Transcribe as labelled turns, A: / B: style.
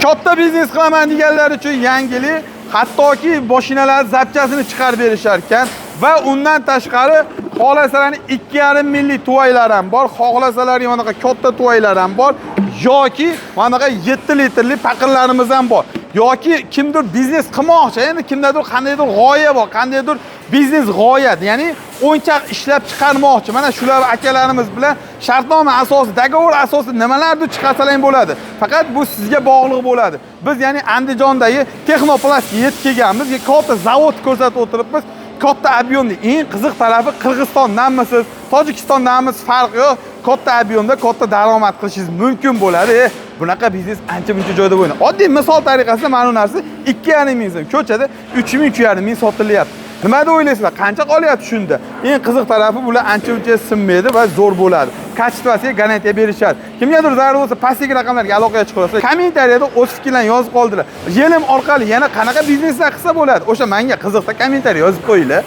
A: Katta biznes qilaman deganlar uchun yangilik, hattoki mashinalar zapchasini chiqarib berishar ekan va undan tashqari xohlasalarning 2,5 millik tuvaylar ham bor, xohlasalar mana katta tuvaylar ham bor yoki mana 7 litrli paqirlarimiz ham bor. Yoki kimdir biznes qilmoqchi, endi kimdadir qandaydir g'oya bor, qandaydir biznes g'oya, ya'ni o'yinchoq ishlab chiqarmoqchi. Mana shular akalarimiz bilan shartnoma asosida, dogovor asosida nimalarni chiqarsalang bo'ladi. Faqat bu sizga bog'liq bo'ladi. Biz ya'ni Andijondagi Texnoplastga yetib kelganmiz, katta zavod ko'rsatib o'tiribmiz. Katta ob'yomli, eng qiziq tarafi Qirg'izistondanmisiz, Tojikistondanmisiz farqi yo'q. Katta ob'yomda katta daromad qilishingiz mumkin bo'ladi. Bunaqa biznes ancha-muncha joyda bo'ladi. Oddiy misol tariqasida mana bu narsa 2,5 ming so'm, ko'chada 3 ming, 3,5 ming sotilyapti. Nima deb o'ylaysizlar? Qancha qolyapti shunda? Eng qiziq tarafi bular ancha-muncha sinmaydi va zo'r bo'ladi. Kачествosiga garantiya berishadi. Kimgadir zarur bo'lsa, pastdagi raqamlarga aloqaga chiqasiz. Kommentariyada o'z fikrlarini yozib qoldilar. Yelim orqali yana qanaqa bizneslar qilsa bo'ladi? O'sha menga qiziqsa kommentariy yozib qo'yinglar.